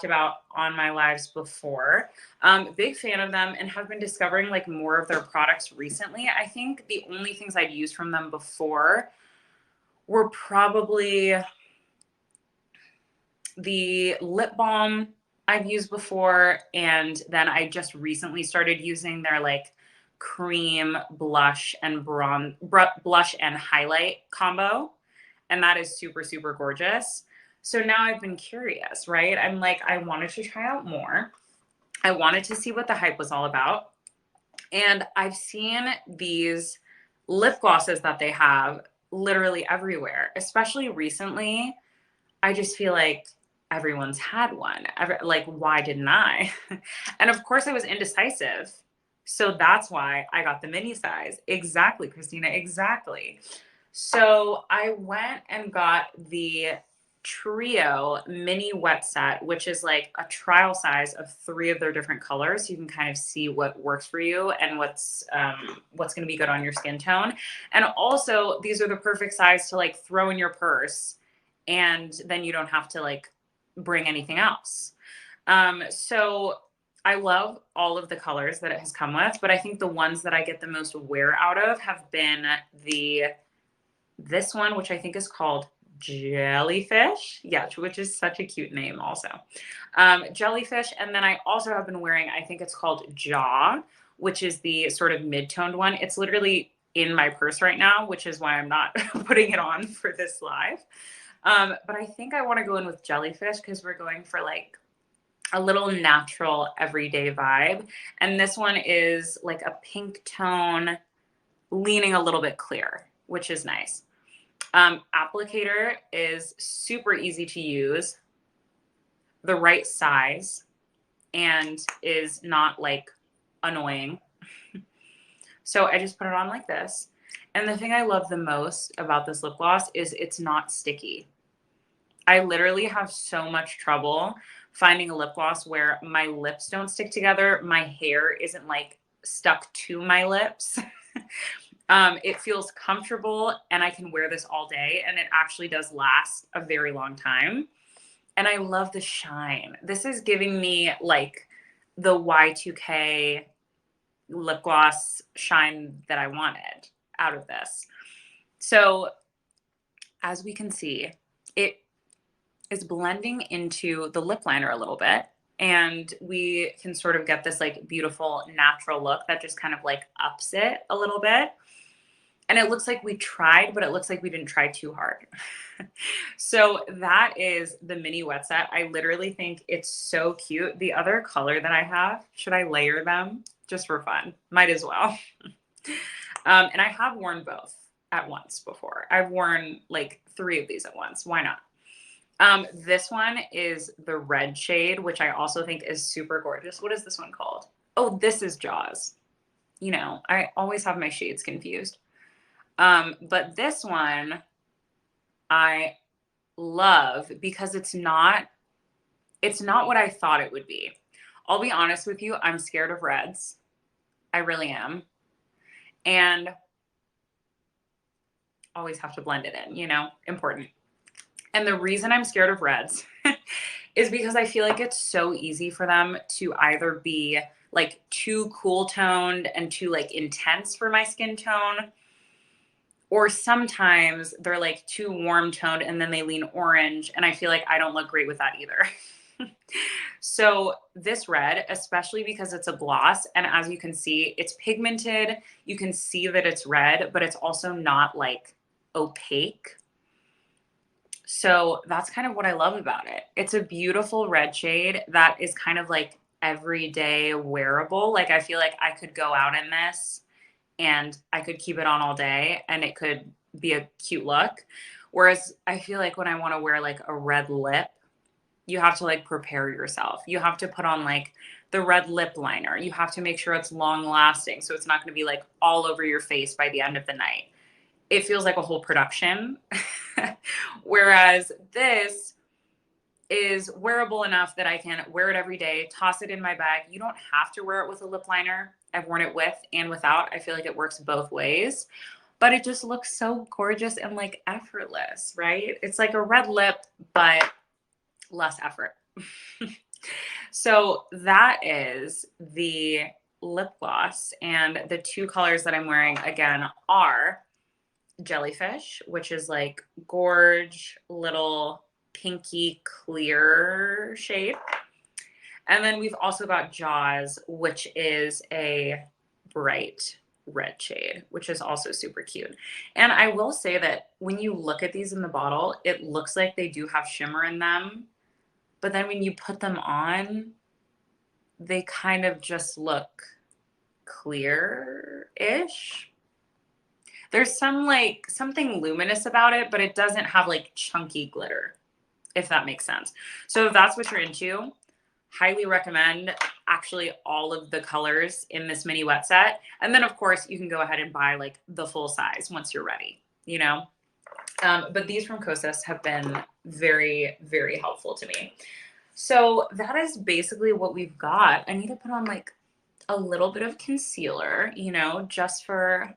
about on my lives before. Big fan of them and have been discovering like more of their products recently. I think the only things I'd used from them before were probably the lip balm I've used before, and then I just recently started using their like cream blush and blush and highlight combo, and that is super super gorgeous. So now I've been curious, right? I'm like, I wanted to try out more. I wanted to see what the hype was all about. And I've seen these lip glosses that they have literally everywhere, especially recently. I just feel like everyone's had one. Like, why didn't I? And of course, I was indecisive. So that's why I got the mini size. Exactly, Christina, exactly. So I went and got the Trio mini wet set, which is like a trial size of 3 of their different colors. So you can kind of see what works for you and what's going to be good on your skin tone. And also, these are the perfect size to like throw in your purse, and then you don't have to like bring anything else. So I love all of the colors that it has come with, but I think the ones that I get the most wear out of have been this one, which I think is called Jellyfish. Yeah, which is such a cute name also. Jellyfish. And then I also have been wearing, I think it's called Jaw, which is the sort of mid-toned one. It's literally in my purse right now, which is why I'm not putting it on for this live. But I think I want to go in with Jellyfish because we're going for like a little natural everyday vibe. And this one is like a pink tone, leaning a little bit clear, which is nice. Applicator is super easy to use, the right size, and is not like annoying. So I just put it on like this. And the thing I love the most about this lip gloss is it's not sticky. I literally have so much trouble finding a lip gloss where my lips don't stick together. My hair isn't like stuck to my lips. It feels comfortable and I can wear this all day, and it actually does last a very long time. And I love the shine. This is giving me like the Y2K lip gloss shine that I wanted out of this. So as we can see, it is blending into the lip liner a little bit. And we can sort of get this like beautiful natural look that just kind of like ups it a little bit. And it looks like we tried, but it looks like we didn't try too hard. So that is the mini wet set. I literally think it's so cute. The other color that I have, should I layer them just for fun? Might as well. And I have worn both at once before. I've worn like 3 of these at once. Why not? This one is the red shade, which I also think is super gorgeous. What is this one called? Oh, this is Jaws. You know, I always have my shades confused. But this one I love because it's not what I thought it would be. I'll be honest with you, I'm scared of reds. I really am. And always have to blend it in, you know, important. And the reason I'm scared of reds is because I feel like it's so easy for them to either be like too cool toned and too like intense for my skin tone, or sometimes they're like too warm toned and then they lean orange. And I feel like I don't look great with that either. So this red, especially because it's a gloss, and as you can see, it's pigmented. You can see that it's red, but it's also not like opaque. So that's kind of what I love about it. It's a beautiful red shade that is kind of like everyday wearable. Like I feel like I could go out in this and I could keep it on all day and it could be a cute look. Whereas I feel like when I want to wear like a red lip, you have to like prepare yourself. You have to put on like the red lip liner. You have to make sure it's long lasting so it's not going to be like all over your face by the end of the night. It feels like a whole production. Whereas this is wearable enough that I can wear it every day, toss it in my bag. You don't have to wear it with a lip liner. I've worn it with and without. I feel like it works both ways, but it just looks so gorgeous and like effortless, right? It's like a red lip, but less effort. So that is the lip gloss. And the two colors that I'm wearing again are Jellyfish, which is like gorge little pinky clear shade. And then we've also got Jaws, which is a bright red shade, which is also super cute. And I will say that when you look at these in the bottle, it looks like they do have shimmer in them. But then when you put them on, they kind of just look clear-ish. There's some like something luminous about it, but it doesn't have like chunky glitter, if that makes sense. So if that's what you're into, highly recommend actually all of the colors in this mini wet set. And then of course you can go ahead and buy like the full size once you're ready, you know? But these from Kosas have been very, very helpful to me. So that is basically what we've got. I need to put on like a little bit of concealer, you know, just for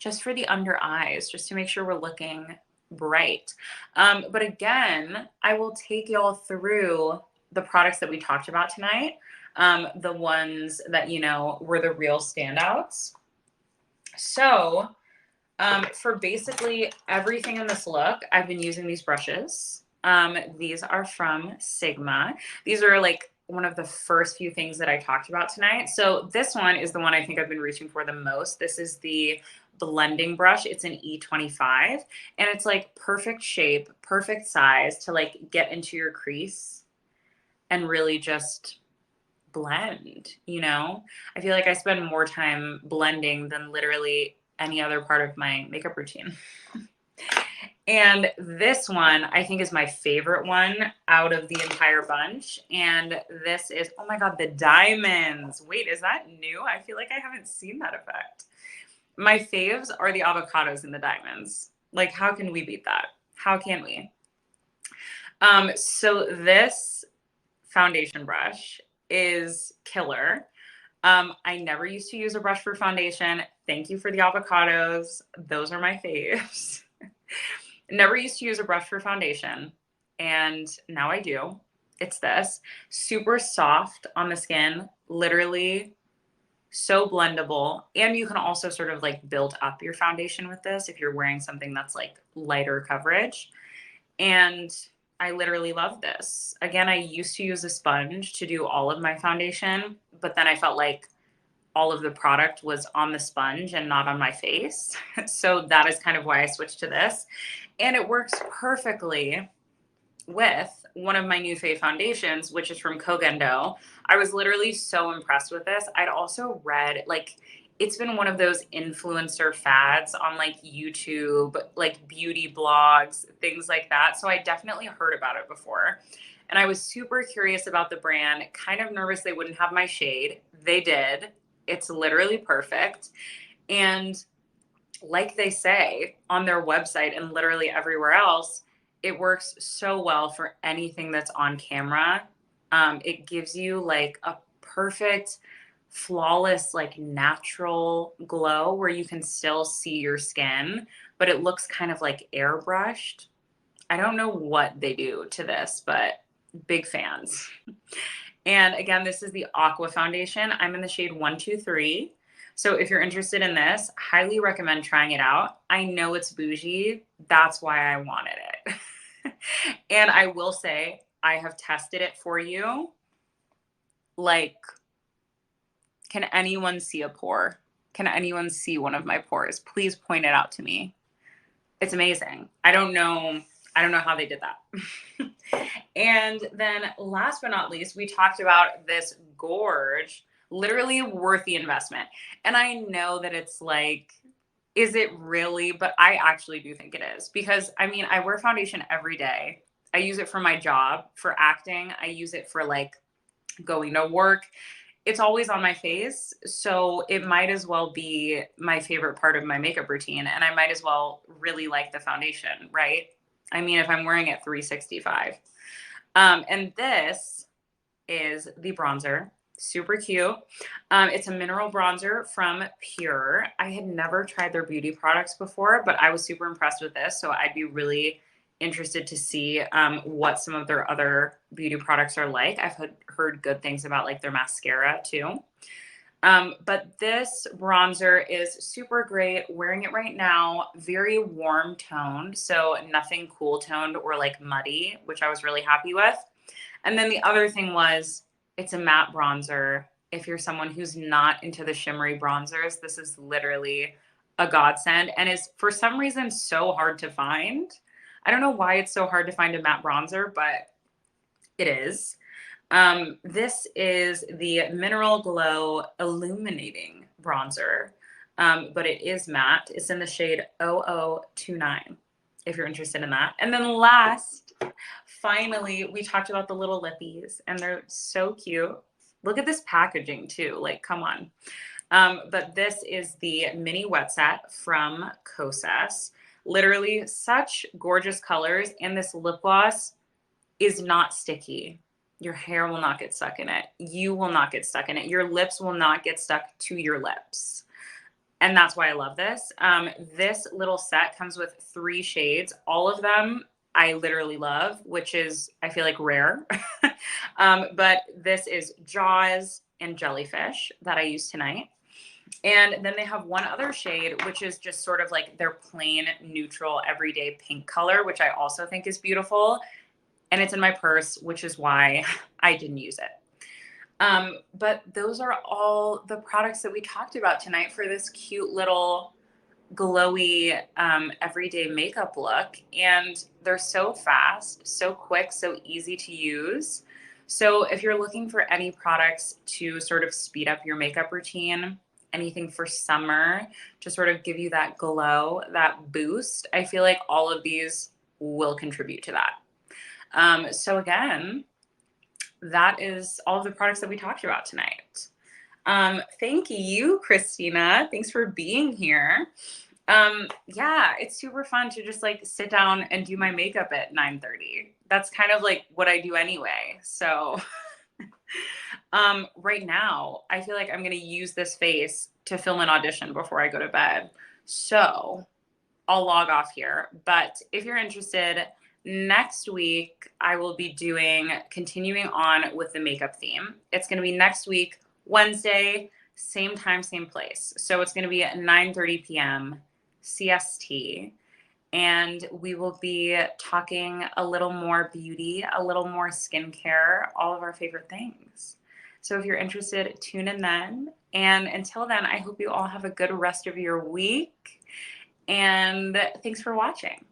the under eyes, just to make sure we're looking bright. But again, I will take y'all through the products that we talked about tonight, the ones that, you know, were the real standouts. So for basically everything in this look, I've been using these brushes. These are from Sigma. These are like one of the first few things that I talked about tonight. So this one is the one I think I've been reaching for the most. This is the blending brush. It's an E25 and it's like perfect shape, perfect size to like get into your crease and really just blend, you know? I feel like I spend more time blending than literally any other part of my makeup routine. And this one I think is my favorite one out of the entire bunch. And this is, oh my God, the diamonds. Wait, is that new? I feel like I haven't seen that effect. My faves are the avocados and the diamonds. Like, how can we beat that? How can we? So this foundation brush is killer. I never used to use a brush for foundation. Thank you for the avocados. Those are my faves. Never used to use a brush for foundation, and now I do. It's this. Super soft on the skin, literally so blendable. And you can also sort of like build up your foundation with this if you're wearing something that's like lighter coverage. And I literally love this. Again, I used to use a sponge to do all of my foundation, but then I felt like all of the product was on the sponge and not on my face. So that is kind of why I switched to this. And it works perfectly with one of my new fave foundations, which is from Kogendo. I was literally so impressed with this. I'd also read, like, it's been one of those influencer fads on like YouTube, like beauty blogs, things like that. So I definitely heard about it before. And I was super curious about the brand, kind of nervous they wouldn't have my shade. They did. It's literally perfect. And like they say on their website and literally everywhere else, it works so well for anything that's on camera. It gives you like a perfect, flawless, like natural glow where you can still see your skin, but it looks kind of like airbrushed. I don't know what they do to this, but big fans. And again, this is the Aqua Foundation. I'm in the shade 123. So if you're interested in this, highly recommend trying it out. I know it's bougie. That's why I wanted it. And I will say, I have tested it for you. Like, can anyone see a pore? Can anyone see one of my pores? Please point it out to me. It's amazing. I don't know how they did that. And then last but not least, we talked about this gorge, literally worth the investment. And I know that it's like, is it really? But I actually do think it is, because I mean, I wear foundation every day. I use it for my job, for acting. I use it for like going to work. It's always on my face. So it might as well be my favorite part of my makeup routine. And I might as well really like the foundation, right? I mean, if I'm wearing it 365. And this is the bronzer. Super cute. It's a mineral bronzer from Pure. I had never tried their beauty products before, but I was super impressed with this. So I'd be really interested to see what some of their other beauty products are like. I've heard good things about like their mascara too. But this bronzer is super great. Wearing it right now, very warm toned, so nothing cool toned or like muddy, which I was really happy with. And then the other thing was it's a matte bronzer. If you're someone who's not into the shimmery bronzers, this is literally a godsend and is for some reason so hard to find. I don't know why it's so hard to find a matte bronzer, but it is. This is the Mineral Glow Illuminating Bronzer, but it is matte. It's in the shade 0029, if you're interested in that. And then last, finally, we talked about the little lippies, and they're so cute. Look at this packaging, too. Like, come on. But this is the mini wet set from Kosas. Literally such gorgeous colors, and this lip gloss is not sticky. Your hair will not get stuck in it. You will not get stuck in it. Your lips will not get stuck to your lips. And that's why I love this. This little set comes with 3 shades. All of them I literally love, which is, I feel like, rare. But this is Jaws and Jellyfish that I use tonight. And then they have one other shade, which is just sort of like their plain, neutral, everyday pink color, which I also think is beautiful. And it's in my purse, which is why I didn't use it. But those are all the products that we talked about tonight for this cute little glowy everyday makeup look. And they're so fast, so quick, so easy to use. So if you're looking for any products to sort of speed up your makeup routine, anything for summer to sort of give you that glow, that boost, I feel like all of these will contribute to that. So again, that is all of the products that we talked about tonight. Thank you, Christina. Thanks for being here. Yeah, it's super fun to just like sit down and do my makeup at 9:30. That's kind of like what I do anyway. So right now, I feel like I'm going to use this face to film an audition before I go to bed. So I'll log off here. But if you're interested, next week, I will be continuing on with the makeup theme. It's going to be next week, Wednesday, same time, same place. So it's going to be at 9:30 p.m. CST. And we will be talking a little more beauty, a little more skincare, all of our favorite things. So if you're interested, tune in then. And until then, I hope you all have a good rest of your week. And thanks for watching.